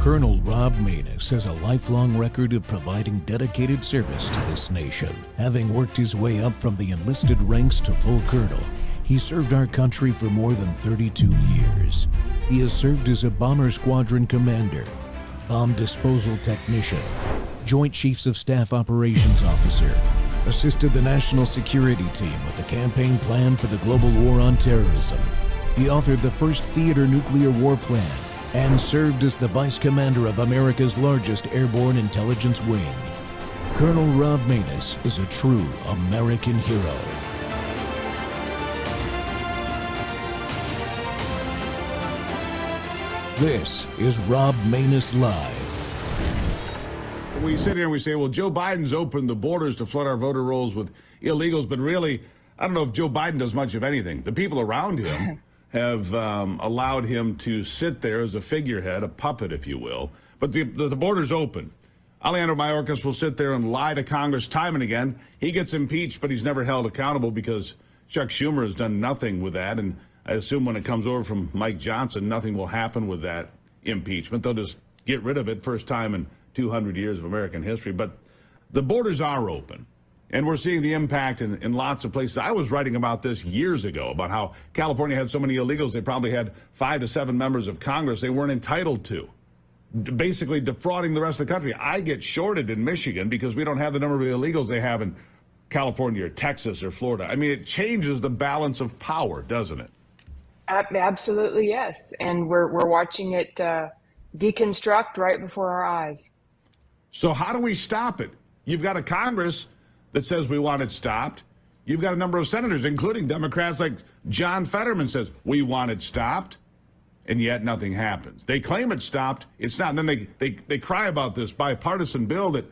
Colonel Rob Maness has a lifelong record of providing dedicated service to this nation. Having worked his way up from the enlisted ranks to full colonel, he served our country for more than 32 years. He has served as a bomber squadron commander, bomb disposal technician, Joint Chiefs of Staff Operations Officer, assisted the National Security Team with the campaign plan for the global war on terrorism. He authored the first theater nuclear war plan and served as the Vice Commander of America's largest airborne intelligence wing. Colonel Rob Maness is a true American hero. This is Rob Maness Live. We sit here and we say, well, Joe Biden's opened the borders to flood our voter rolls with illegals, but really, I don't know if Joe Biden does much of anything. The people around him have allowed him to sit there as a figurehead, a puppet, if you will. But the border's open. Alejandro Mayorkas will sit there and lie to Congress time and again. He gets impeached, but he's never held accountable because Chuck Schumer has done nothing with that. And I assume when it comes over from Mike Johnson, nothing will happen with that impeachment. They'll just get rid of it, first time in 200 years of American history. But the borders are open. And we're seeing the impact in lots of places. I was writing about this years ago, about how California had so many illegals, they probably had 5 to 7 members of Congress they weren't entitled to, basically defrauding the rest of the country. I get shorted in Michigan because we don't have the number of illegals they have in California or Texas or Florida. I mean, it changes the balance of power, doesn't it? Absolutely, yes. And we're watching it deconstruct right before our eyes. So how do we stop it? You've got a Congress that says we want it stopped. You've got a number of senators, including Democrats like John Fetterman, says we want it stopped, and yet nothing happens. They claim it's stopped, it's not. And then they cry about this bipartisan bill that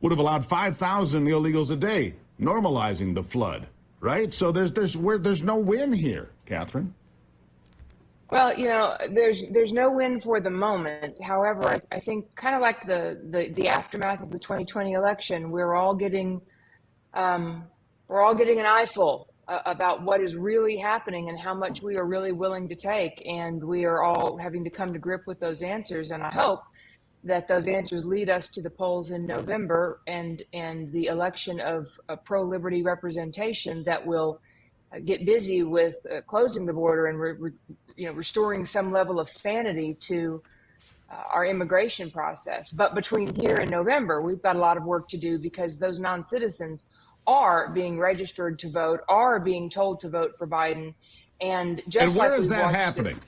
would have allowed 5,000 illegals a day, normalizing the flood, right? So there's no win here, Catherine. Well, you know, there's no win for the moment. However, I think kind of like the aftermath of the 2020 election, we're all getting an eyeful about what is really happening and how much we are really willing to take, and we are all having to come to grip with those answers. And I hope that those answers lead us to the polls in November and the election of a pro-liberty representation that will get busy with closing the border and restoring some level of sanity to our immigration process. But between here and November, we've got a lot of work to do because those non-citizens are being registered to vote, are being told to vote for Biden. And just where is that happening?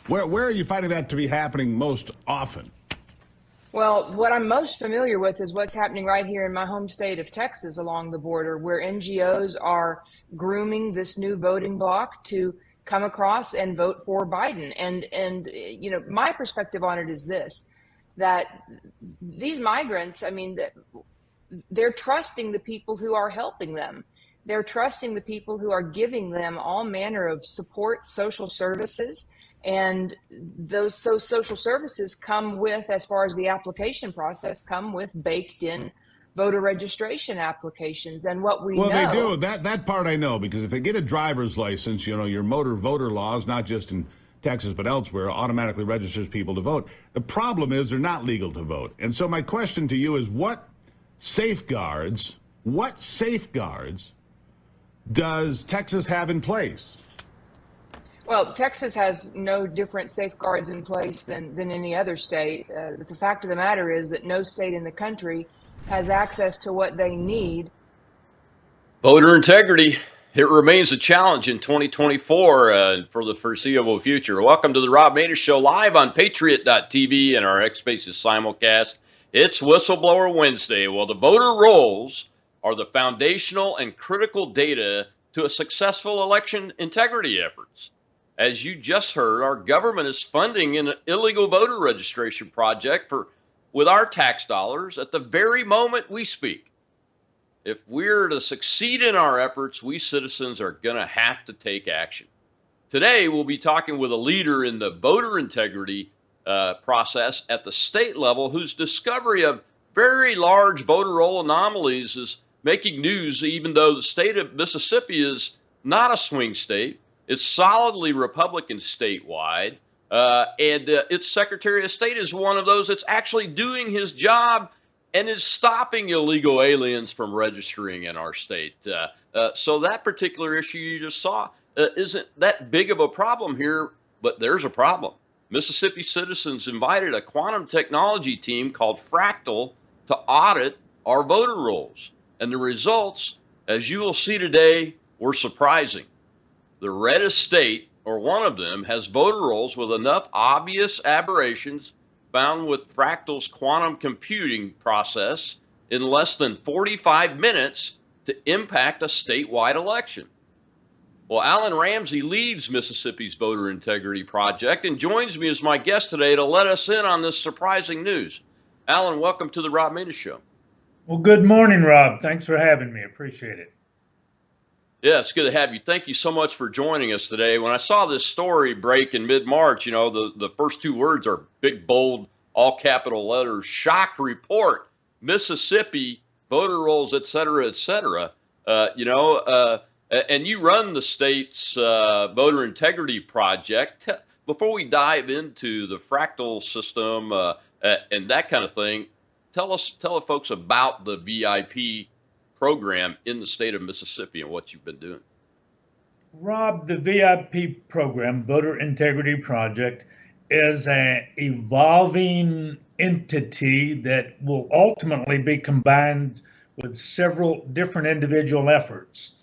Where are you finding that to be happening most often? Well, what I'm most familiar with is what's happening right here in my home state of Texas along the border, where NGOs are grooming this new voting bloc to come across and vote for Biden. And you know, my perspective on it is this, that these migrants, I mean, they're trusting the people who are helping them. They're trusting the people who are giving them all manner of support, social services. And those social services come with, as far as the application process, come with baked in voter registration applications. And what we know... Well, they do. That part I know, because if they get a driver's license, you know, your motor voter laws, not just in Texas but elsewhere, automatically registers people to vote. The problem is they're not legal to vote. And so my question to you is, what safeguards does Texas have in place? Well, Texas has no different safeguards in place than any other state. The fact of the matter is that no state in the country has access to what they need. Voter integrity, it remains a challenge in 2024 for the foreseeable future. Welcome to the Rob Maness Show, live on Patriot.tv and our X Spaces simulcast. It's Whistleblower Wednesday. Well, the voter rolls are the foundational and critical data to a successful election integrity efforts. As you just heard, our government is funding an illegal voter registration project with our tax dollars at the very moment we speak. If we're to succeed in our efforts, we citizens are going to have to take action. Today, we'll be talking with a leader in the voter integrity process at the state level, whose discovery of very large voter roll anomalies is making news, even though the state of Mississippi is not a swing state. It's solidly Republican statewide. and its Secretary of State is one of those that's actually doing his job and is stopping illegal aliens from registering in our state. So that particular issue you just saw isn't that big of a problem here, but there's a problem. Mississippi citizens invited a quantum technology team called Fractal to audit our voter rolls. And the results, as you will see today, were surprising. The reddest state, or one of them, has voter rolls with enough obvious aberrations found with Fractal's quantum computing process in less than 45 minutes to impact a statewide election. Well, Alan Ramsey leads Mississippi's Voter Integrity Project and joins me as my guest today to let us in on this surprising news. Alan, welcome to the Rob Maness Show. Well, good morning, Rob. Thanks for having me. Appreciate it. Yeah, it's good to have you. Thank you so much for joining us today. When I saw this story break in mid-March, the first two words are big, bold, all capital letters, shock report, Mississippi, voter rolls, et cetera, et cetera. And you run the state's Voter Integrity Project. Before we dive into the Fractal system and that kind of thing, tell the folks about the VIP program in the state of Mississippi and what you've been doing. Rob, the VIP program, Voter Integrity Project, is an evolving entity that will ultimately be combined with several different individual efforts.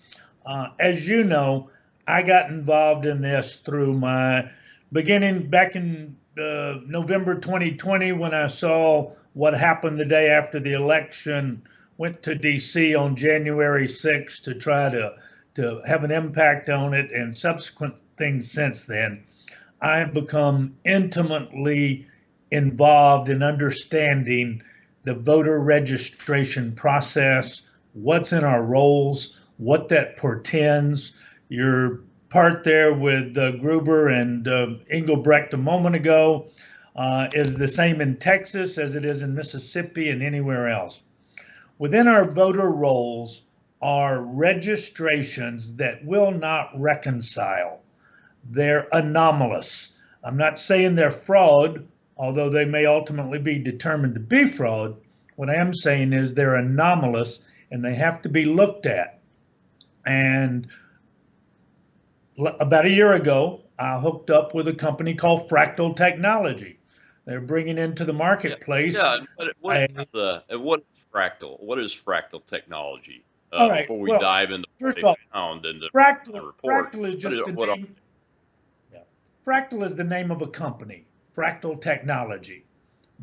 As you know, I got involved in this through my beginning back in November 2020 when I saw what happened the day after the election. Went to DC on January 6th to try to have an impact on it, and subsequent things since then. I have become intimately involved in understanding the voter registration process, what's in our rolls, what that portends. Your part there with Gruber and Engelbrecht a moment ago is the same in Texas as it is in Mississippi and anywhere else. Within our voter rolls are registrations that will not reconcile. They're anomalous. I'm not saying they're fraud, although they may ultimately be determined to be fraud. What I am saying is they're anomalous and they have to be looked at. And about a year ago, I hooked up with a company called Fractal Technology. They're bringing into the marketplace. What is Fractal? What is Fractal Technology? All right, before we dive into first of all, Fractal is just the name. Fractal is the name of a company, Fractal Technology.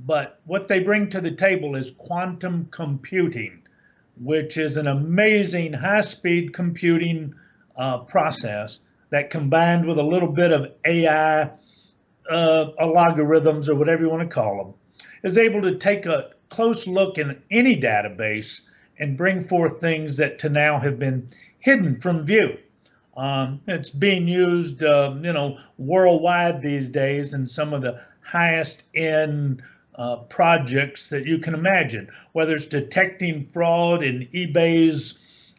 But what they bring to the table is quantum computing, which is an amazing high-speed computing process that, combined with a little bit of AI algorithms or whatever you want to call them, is able to take a close look in any database and bring forth things that to now have been hidden from view. It's being used, worldwide these days in some of the highest end projects that you can imagine, whether it's detecting fraud in eBay's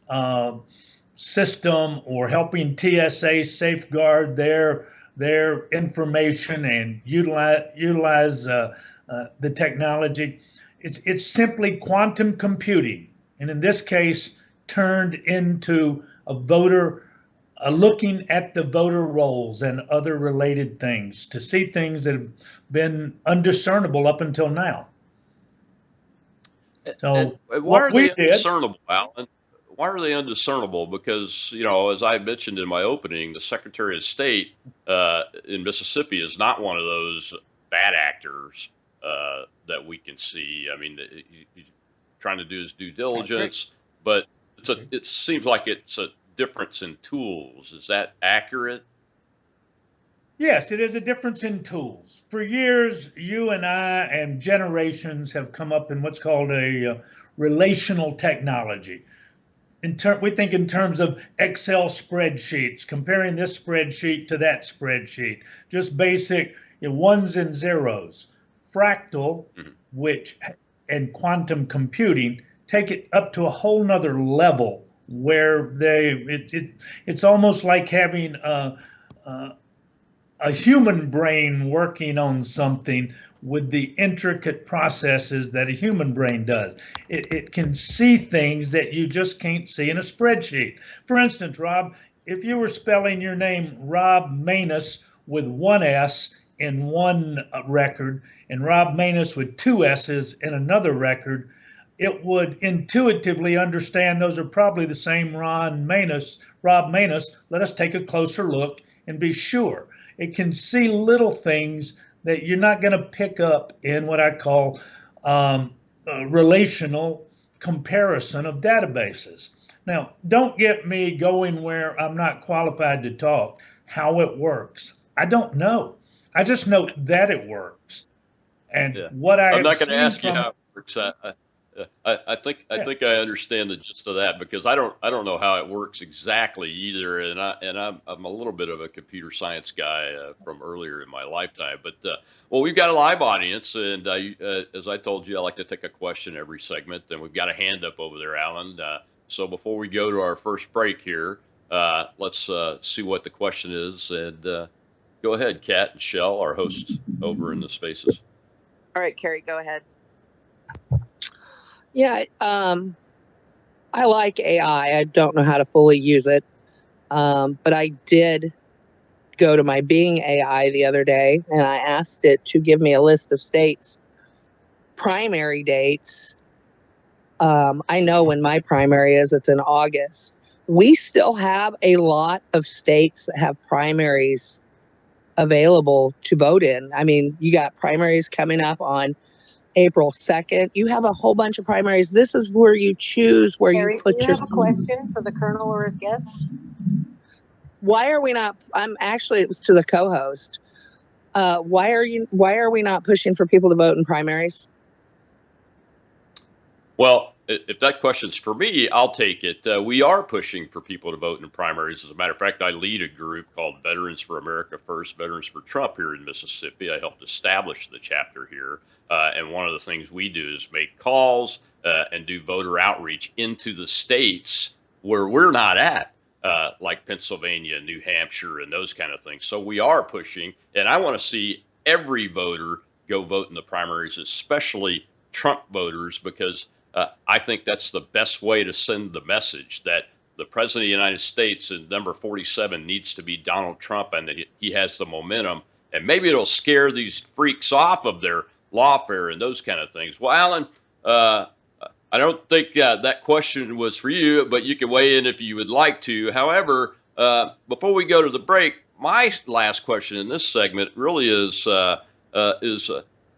system or helping TSA safeguard their information and utilize the technology. It's simply quantum computing, and in this case, turned into looking at the voter rolls and other related things to see things that have been undiscernible up until now. So why are they undiscernible, Alan? Why are they undiscernible? Because, as I mentioned in my opening, the Secretary of State in Mississippi is not one of those bad actors that we can see. I mean, he's trying to do his due diligence, but it seems like it's a difference in tools. Is that accurate? Yes, it is a difference in tools. For years, you and I and generations have come up in what's called a relational technology. We think in terms of Excel spreadsheets, comparing this spreadsheet to that spreadsheet, just basic ones and zeros. Fractal, and quantum computing take it up to a whole nother level where it's almost like having a human brain working on something with the intricate processes that a human brain does. It can see things that you just can't see in a spreadsheet. For instance, Rob, if you were spelling your name Rob Maness with one S in one record and Rob Maness with two S's in another record, it would intuitively understand those are probably the same Rob Maness. Let us take a closer look and be sure. It can see little things that you're not going to pick up in what I call relational comparison of databases. Now, don't get me going where I'm not qualified to talk. How it works, I don't know. I just know that it works. And what I I'm not have going to ask you from, how it works. I think I understand the gist of that, because I don't know how it works exactly either, and I'm a little bit of a computer science guy from earlier in my lifetime. But well, we've got a live audience, and as I told you, I like to take a question every segment, and we've got a hand up over there, Alan. So before we go to our first break here, let's see what the question is, and go ahead, Kat and Shell, our hosts over in the Spaces. All right, Carrie, go ahead. Yeah, I like AI. I don't know how to fully use it, but I did go to my Bing AI the other day, and I asked it to give me a list of states' primary dates. I know when my primary is. It's in August. We still have a lot of states that have primaries available to vote in. I mean, you got primaries coming up on April 2nd. You have a whole bunch of primaries. This is where you choose where Carrie, you put do you your. have a question for the Colonel or his guest? Why are we not? It was to the co-host. Why are we not pushing for people to vote in primaries? Well, if that question's for me, I'll take it. We are pushing for people to vote in primaries. As a matter of fact, I lead a group called Veterans for America First, Veterans for Trump here in Mississippi. I helped establish the chapter here. And one of the things we do is make calls and do voter outreach into the states where we're not at, like Pennsylvania, New Hampshire, and those kind of things. So we are pushing, and I want to see every voter go vote in the primaries, especially Trump voters, because I think that's the best way to send the message that the president of the United States and number 47 needs to be Donald Trump, and that he has the momentum. And maybe it'll scare these freaks off of their lawfare and those kind of things. Well, Alan, I don't think that question was for you, but you can weigh in if you would like to. However, before we go to the break, my last question in this segment really is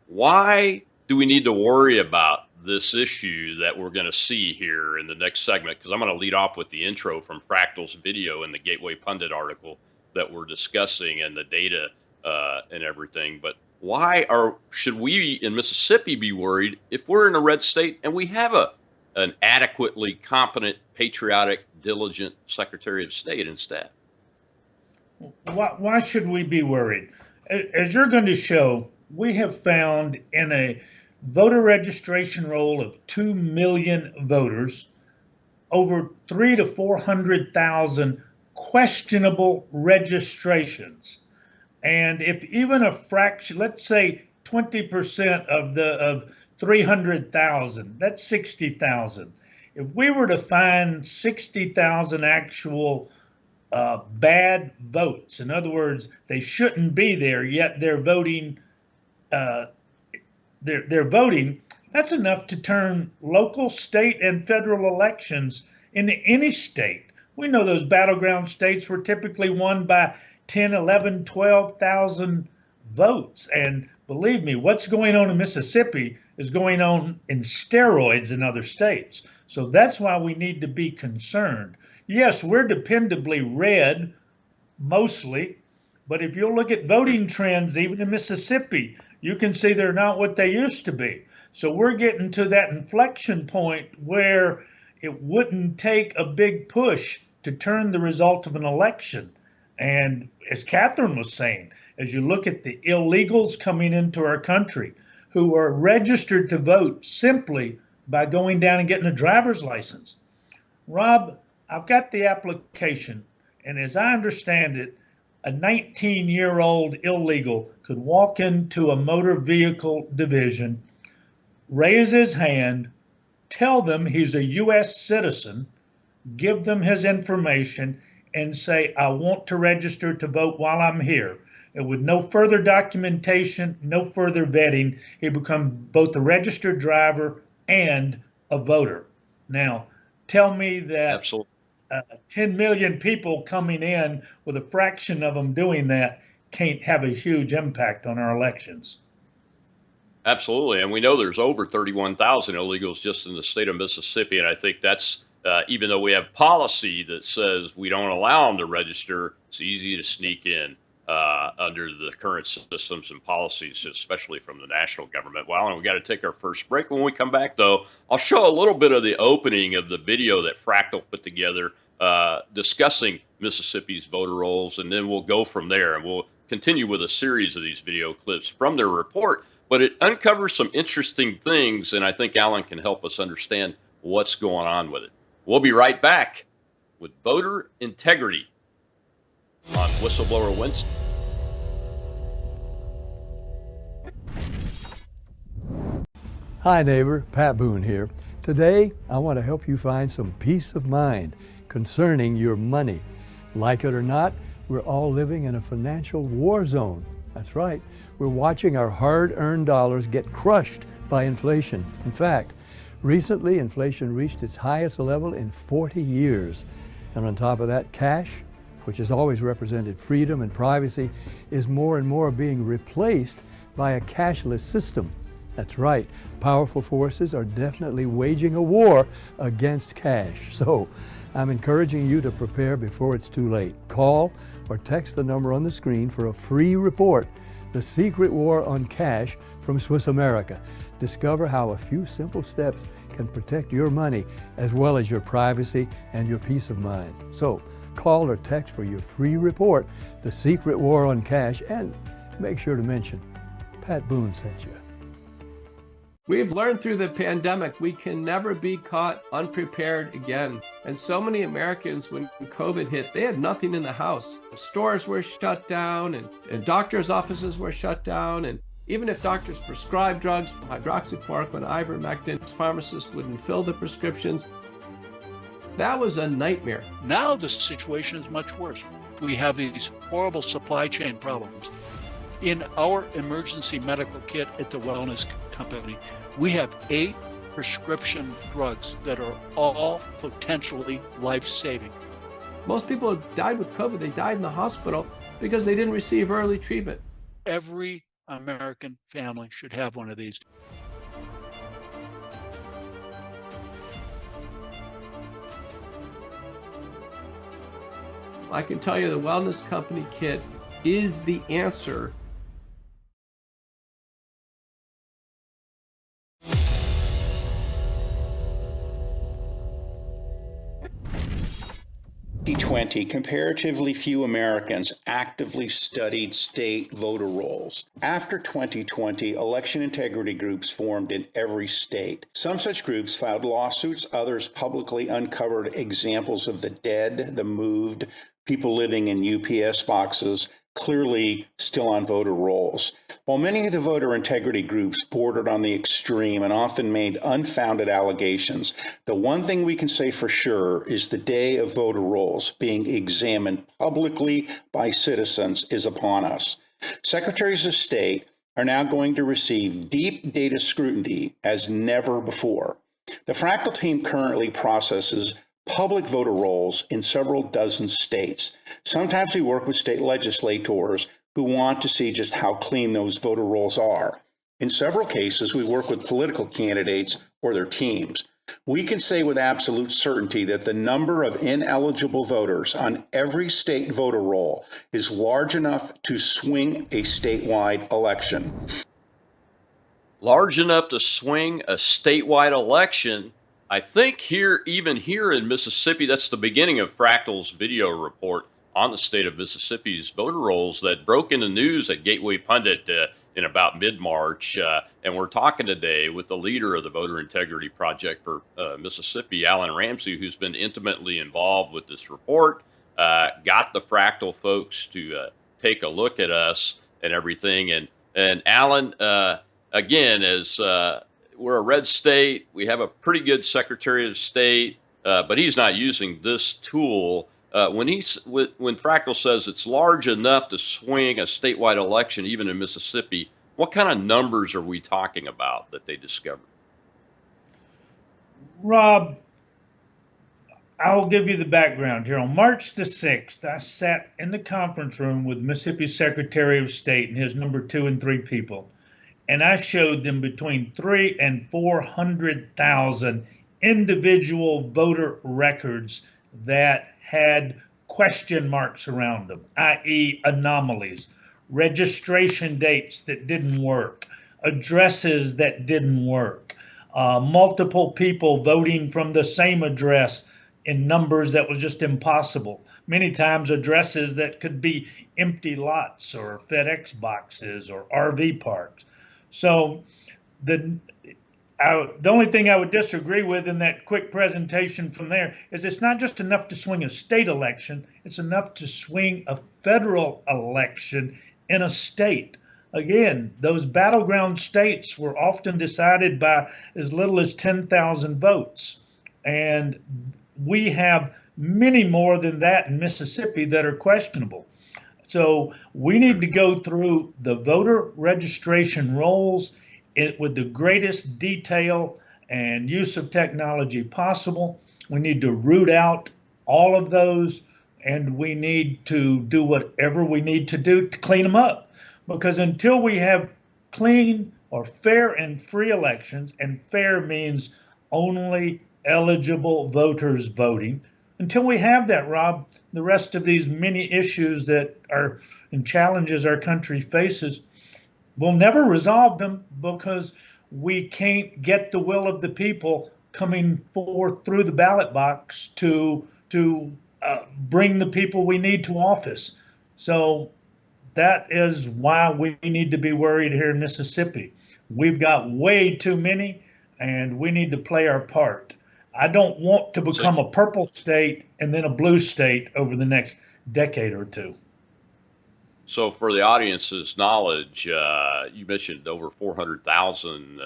why do we need to worry about this issue that we're going to see here in the next segment? Because I'm going to lead off with the intro from Fractal's video and the Gateway Pundit article that we're discussing and the data and everything. But why should we in Mississippi be worried if we're in a red state and we have an adequately competent, patriotic, diligent Secretary of State instead? Why should we be worried? As you're going to show, we have found in a voter registration roll of 2 million voters, over 300,000 to 400,000 questionable registrations. And if even a fraction, let's say 20% of 300,000, that's 60,000. If we were to find 60,000 actual bad votes, in other words, they shouldn't be there, yet they're voting. They're voting. That's enough to turn local, state, and federal elections into any state. We know those battleground states were typically won by 10, 11, 12,000 votes. And believe me, what's going on in Mississippi is going on in steroids in other states. So that's why we need to be concerned. Yes, we're dependably red, mostly, but if you look at voting trends, even in Mississippi, you can see they're not what they used to be. So we're getting to that inflection point where it wouldn't take a big push to turn the result of an election. And as Catherine was saying, as you look at the illegals coming into our country who are registered to vote simply by going down and getting a driver's license. Rob, I've got the application, and as I understand it, A 19-year-old illegal could walk into a motor vehicle division, raise his hand, tell them he's a U.S. citizen, give them his information, and say, I want to register to vote while I'm here. And with no further documentation, no further vetting, he becomes both a registered driver and a voter. Now, tell me that Absolutely. 10 million people coming in with a fraction of them doing that can't have a huge impact on our elections. Absolutely. And we know there's over 31,000 illegals just in the state of Mississippi. And I think that's, even though we have policy that says we don't allow them to register, it's easy to sneak in under the current systems and policies, especially from the national government. Well, and we got to take our first break. When we come back, though, I'll show a little bit of the opening of the video that Fractal put together discussing Mississippi's voter rolls, and then we'll go from there. And we'll continue with a series of these video clips from their report. But it uncovers some interesting things, and I think Alan can help us understand what's going on with it. We'll be right back with voter integrity on Whistleblower Wednesday. Hi neighbor, Pat Boone here. Today, I want to help you find some peace of mind concerning your money. Like it or not, we're all living in a financial war zone. That's right. We're watching our hard-earned dollars get crushed by inflation. In fact, recently inflation reached its highest level in 40 years. And on top of that, cash, which has always represented freedom and privacy, is more and more being replaced by a cashless system. That's right. Powerful forces are definitely waging a war against cash. So I'm encouraging you to prepare before it's too late. Call or text the number on the screen for a free report, The Secret War on Cash from Swiss America. Discover how a few simple steps can protect your money as well as your privacy and your peace of mind. So call or text for your free report, The Secret War on Cash, and make sure to mention Pat Boone sent you. We've learned through the pandemic we can never be caught unprepared again. And so many Americans, when COVID hit, they had nothing in the house. Stores were shut down and doctors' offices were shut down. And even if doctors prescribed drugs, hydroxychloroquine, ivermectin, pharmacists wouldn't fill the prescriptions. That was a nightmare. Now the situation is much worse. We have these horrible supply chain problems. In our emergency medical kit at the Wellness Company, we have 8 prescription drugs that are all potentially life-saving. Most people who died with COVID, they died in the hospital because they didn't receive early treatment. Every American family should have one of these. I can tell you the Wellness Company kit is the answer. In 2020, comparatively few Americans actively studied state voter rolls. After 2020, election integrity groups formed in every state. Some such groups filed lawsuits, others publicly uncovered examples of the dead, the moved, people living in UPS boxes, clearly still on voter rolls. While many of the voter integrity groups bordered on the extreme and often made unfounded allegations, the one thing we can say for sure is the day of voter rolls being examined publicly by citizens is upon us. Secretaries of State are now going to receive deep data scrutiny as never before. The Fractal team currently processes public voter rolls in several dozen states. Sometimes we work with state legislators who want to see just how clean those voter rolls are. In several cases, we work with political candidates or their teams. We can say with absolute certainty that the number of ineligible voters on every state voter roll is large enough to swing a statewide election. Large enough to swing a statewide election. I think even here in Mississippi, that's the beginning of Fractal's video report on the state of Mississippi's voter rolls that broke into news at Gateway Pundit in about mid-March. And we're talking today with the leader of the Voter Integrity Project for Mississippi, Alan Ramsey, who's been intimately involved with this report. got the Fractal folks to take a look at us and everything. And Alan, again, as we're a red state, we have a pretty good Secretary of State, but he's not using this tool. When Fractal says it's large enough to swing a statewide election, even in Mississippi, what kind of numbers are we talking about that they discovered? Rob, I'll give you the background here. On March the 6th, I sat in the conference room with Mississippi's Secretary of State and his number 2 and 3 people, and I showed them between 300,000 and 400,000 individual voter records that had question marks around them, i.e. anomalies, registration dates that didn't work, addresses that didn't work, multiple people voting from the same address in numbers that was just impossible. Many times addresses that could be empty lots or FedEx boxes or RV parks. So the only thing I would disagree with in that quick presentation from there is it's not just enough to swing a state election, it's enough to swing a federal election in a state. Again, those battleground states were often decided by as little as 10,000 votes. And we have many more than that in Mississippi that are questionable. So we need to go through the voter registration rolls with the greatest detail and use of technology possible. We need to root out all of those, and we need to do whatever we need to do to clean them up. Because until we have clean or fair and free elections, and fair means only eligible voters voting, until we have that, Rob, the rest of these many issues that are and challenges our country faces, we'll never resolve them because we can't get the will of the people coming forth through the ballot box to bring the people we need to office. So that is why we need to be worried here in Mississippi. We've got way too many, and we need to play our part. I don't want to become a purple state and then a blue state over the next decade or two. So for the audience's knowledge, you mentioned over 400,000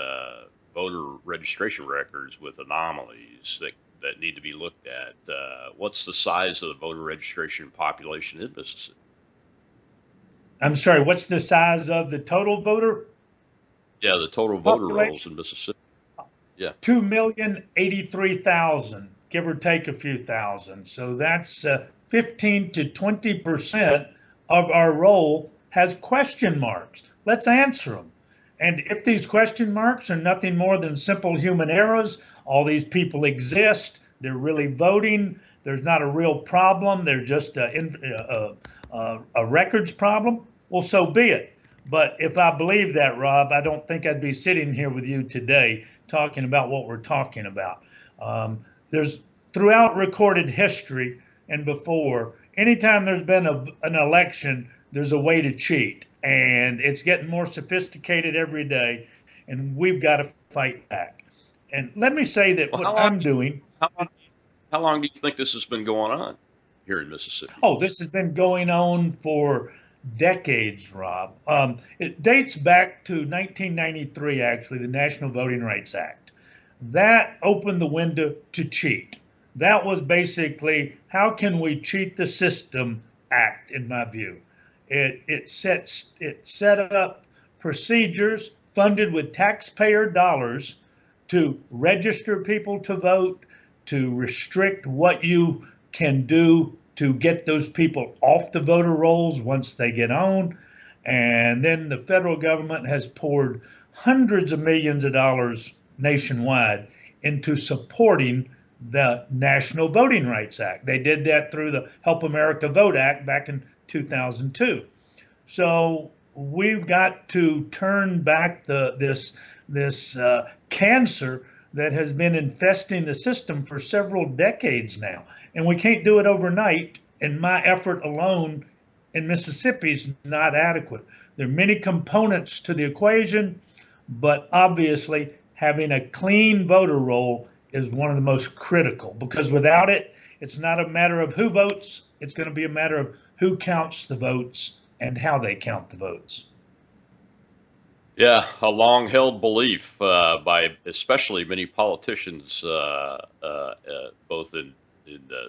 voter registration records with anomalies that need to be looked at. What's the size of the voter registration population in Mississippi? I'm sorry, what's the size of the total voter? Yeah, the total voter rolls in Mississippi. Yeah. 2,083,000, give or take a few thousand. So that's 15 to 20% of our roll has question marks. Let's answer them. And if these question marks are nothing more than simple human errors, all these people exist, they're really voting, there's not a real problem, they're just a records problem, well, so be it. But if I believe that, Rob, I don't think I'd be sitting here with you today talking about what we're talking about. There's throughout recorded history and before, anytime there's been an election, there's a way to cheat. And it's getting more sophisticated every day, and we've got to fight back. And let me say that what I'm doing. How long do you think this has been going on here in Mississippi? Oh, this has been going on for decades, Rob. It dates back to 1993, actually, the National Voting Rights Act. That opened the window to cheat. That was basically, how can we cheat the system act, in my view. It set up procedures funded with taxpayer dollars to register people to vote, to restrict what you can do to get those people off the voter rolls once they get on. And then the federal government has poured hundreds of millions of dollars nationwide into supporting the National Voting Rights Act. They did that through the Help America Vote Act back in 2002. So we've got to turn back this cancer that has been infesting the system for several decades now. And we can't do it overnight, and my effort alone in Mississippi is not adequate. There are many components to the equation, but obviously having a clean voter roll is one of the most critical, because without it, it's not a matter of who votes, It's going to be a matter of who counts the votes and how they count the votes. Yeah, a long-held belief by especially many politicians, both in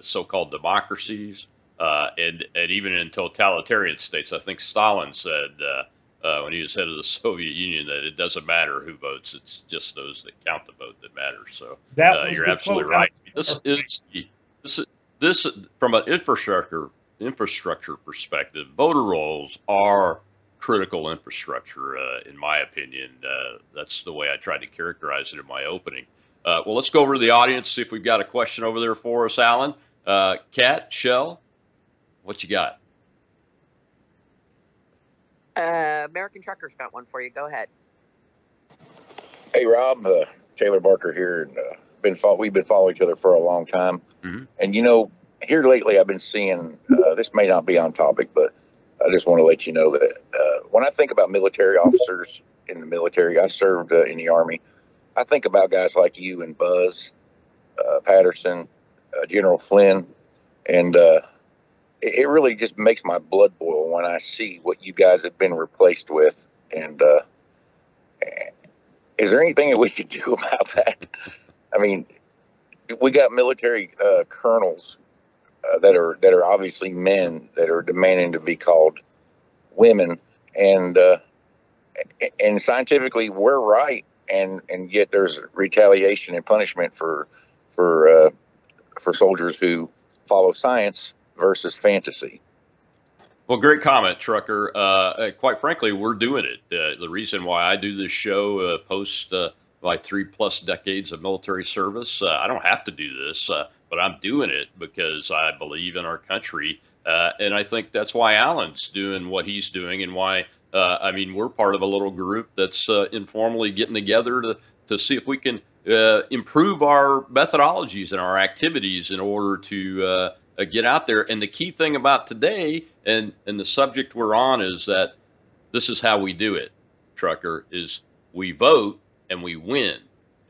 so-called democracies and even in totalitarian states. I think Stalin said when he was head of the Soviet Union that it doesn't matter who votes; it's just those that count the vote that matters. So you're absolutely right. This from an infrastructure perspective, voter rolls are critical infrastructure, in my opinion. That's the way I tried to characterize it in my opening. Well, let's go over to the audience, see if we've got a question over there for us, Alan. Kat, Shell, what you got? American Trucker's got one for you. Go ahead. Hey, Rob, Taylor Barker here. And we've been following each other for a long time. Mm-hmm. And, you know, here lately I've been seeing, this may not be on topic, but I just want to let you know that when I think about military officers in the military, I served in the Army. I think about guys like you and Buzz Patterson, General Flynn, and it really just makes my blood boil when I see what you guys have been replaced with. And is there anything that we could do about that? I mean, we got military colonels that are obviously men that are demanding to be called women, and scientifically we're right, and yet there's retaliation and punishment for soldiers who follow science versus fantasy. Well, great comment, Trucker. Quite frankly, we're doing it. The reason why I do this show post my 3+ decades of military service, I don't have to do this, but I'm doing it because I believe in our country. And I think that's why Alan's doing what he's doing, and why, I mean, we're part of a little group that's informally getting together to see if we can improve our methodologies and our activities in order to get out there. And the key thing about today and the subject we're on is that this is how we do it, Trucker, is we vote and we win.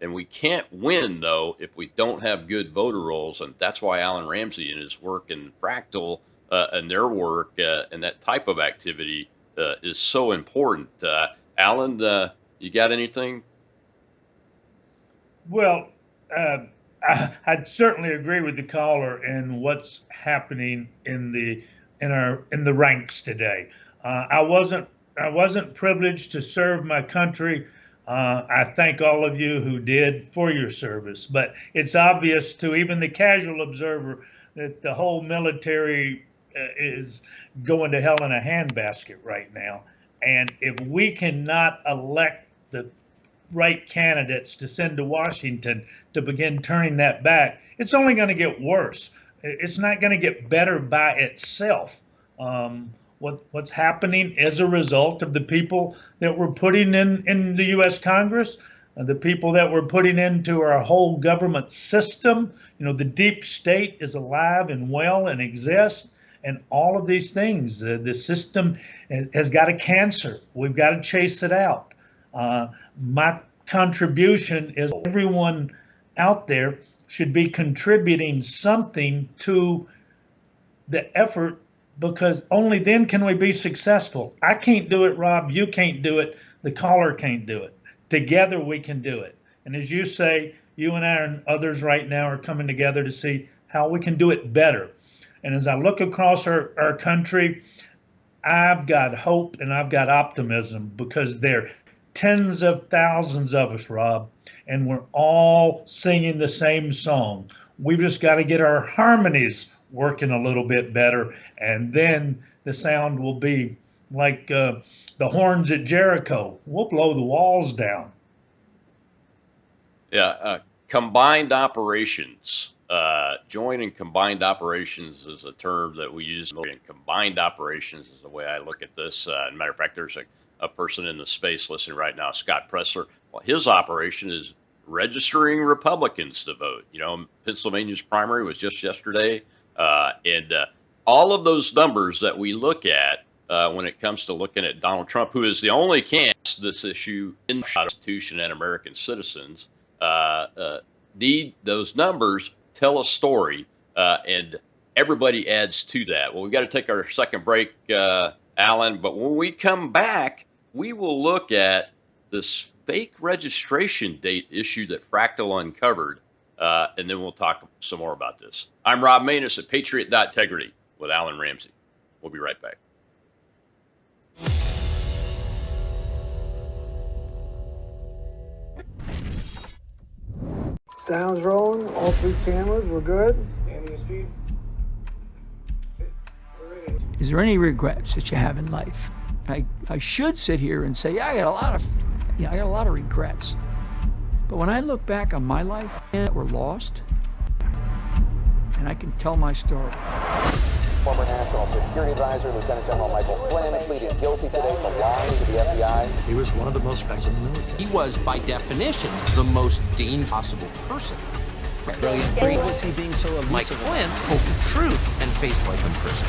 And we can't win, though, if we don't have good voter rolls. And that's why Alan Ramsey and his work in Fractal and their work and that type of activity is so important. Alan, you got anything? Well, I'd certainly agree with the caller in what's happening in the ranks today. I wasn't privileged to serve my country. I thank all of you who did for your service, but it's obvious to even the casual observer that the whole military is going to hell in a handbasket right now. And if we cannot elect the right candidates to send to Washington to begin turning that back, it's only going to get worse. It's not going to get better by itself. What's happening as a result of the people that we're putting in the U.S. Congress, the people that we're putting into our whole government system. You know, the deep state is alive and well and exists, and all of these things. The system has got a cancer. We've got to chase it out. My contribution is everyone out there should be contributing something to the effort, because only then can we be successful. I can't do it, Rob. You can't do it. The caller can't do it. Together we can do it. And as you say, you and I and others right now are coming together to see how we can do it better. And as I look across our country, I've got hope and I've got optimism, because there are tens of thousands of us, Rob, and we're all singing the same song. We've just got to get our harmonies working a little bit better, and then the sound will be like the horns at Jericho. We'll blow the walls down. Yeah, combined operations. Joint combined operations is a term that we use. And combined operations is the way I look at this. As a matter of fact, there's a person in the space listening right now, Scott Pressler. Well, his operation is registering Republicans to vote. You know, Pennsylvania's primary was just yesterday. And all of those numbers that we look at when it comes to looking at Donald Trump, who is the only candidate this issue in the Constitution and American citizens, those numbers tell a story. And everybody adds to that. Well, we've got to take our second break, Alan, but when we come back, we will look at this fake registration date issue that Fractal uncovered, and then we'll talk some more about this. I'm Rob Maness at Patriot.Integrity with Alan Ramsey. We'll be right back. Sounds rolling. All 3 cameras. We're good. Is there any regrets that you have in life? I should sit here and say, yeah, I got a lot of regrets. But when I look back on my life, that were lost, and I can tell my story. Former National Security Advisor Lieutenant General Michael Flynn pleaded guilty today for lying to the FBI. He was one of the most effective in the military. He was, by definition, the most dangerous possible person. Brilliant. Why was he being so elusive? Mike Flynn told the truth and faced life in prison.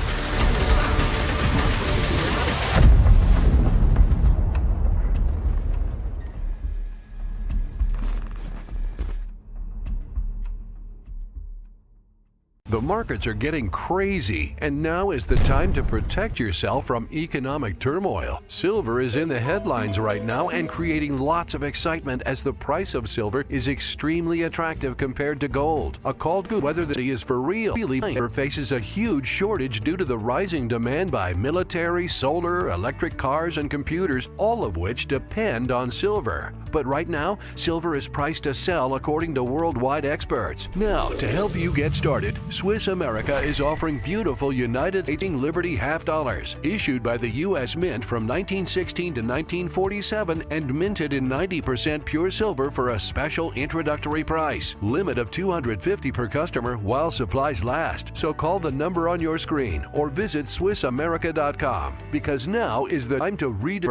The markets are getting crazy, and now is the time to protect yourself from economic turmoil. Silver is in the headlines right now and creating lots of excitement as the price of silver is extremely attractive compared to gold. A call to whether the is for real. Silver faces a huge shortage due to the rising demand by military, solar, electric cars, and computers, all of which depend on silver. But right now, silver is priced to sell according to worldwide experts. Now, to help you get started, Swiss America is offering beautiful United States Liberty half dollars, issued by the U.S. Mint from 1916 to 1947 and minted in 90% pure silver for a special introductory price. Limit of $250 per customer while supplies last. So call the number on your screen or visit SwissAmerica.com, because now is the time to read.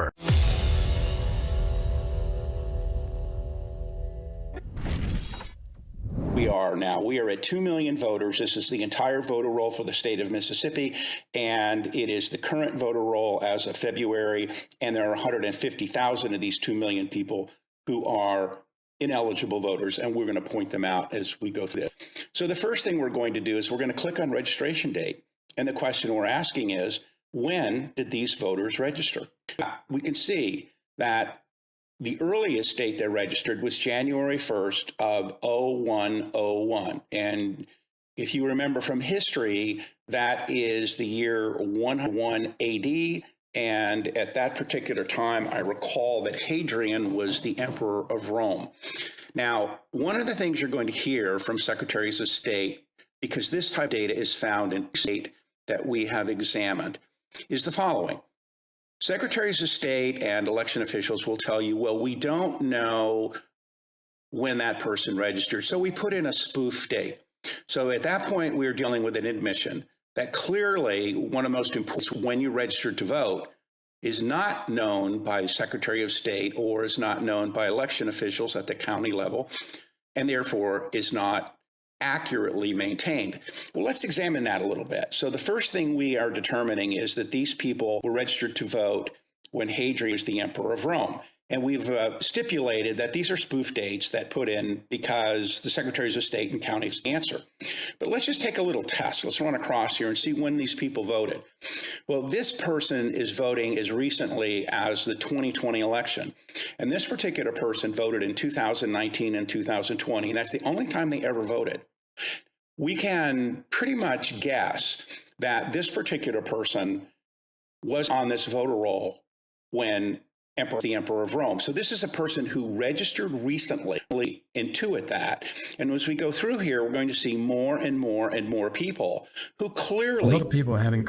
We are at 2 million voters. This is the entire voter roll for the state of Mississippi, and it is the current voter roll as of February, and there are 150,000 of these 2 million people who are ineligible voters, and we're going to point them out as we go through this. So the first thing we're going to do is we're going to click on registration date, and the question we're asking is, when did these voters register? We can see that the earliest date they registered was January 1st of 0101. And if you remember from history, that is the year 101 AD. And at that particular time, I recall that Hadrian was the emperor of Rome. Now, one of the things you're going to hear from secretaries of state, because this type of data is found in state that we have examined, is the following. Secretaries of state and election officials will tell you, well, we don't know when that person registered, so we put in a spoof date. So at that point, we're dealing with an admission that clearly one of the most important, when you registered to vote, is not known by Secretary of State or is not known by election officials at the county level, and therefore is not accurately maintained. Well, let's examine that a little bit. So the first thing we are determining is that these people were registered to vote when Hadrian was the emperor of Rome. And we've stipulated that these are spoof dates that put in because the secretaries of state and counties answer. But let's just take a little test. Let's run across here and see when these people voted. Well, this person is voting as recently as the 2020 election. And this particular person voted in 2019 and 2020. And that's the only time they ever voted. We can pretty much guess that this particular person was on this voter roll when the emperor of Rome. So this is a person who registered recently. Intuit that. And as we go through here, we're going to see more and more and more people who clearly... A lot of people are having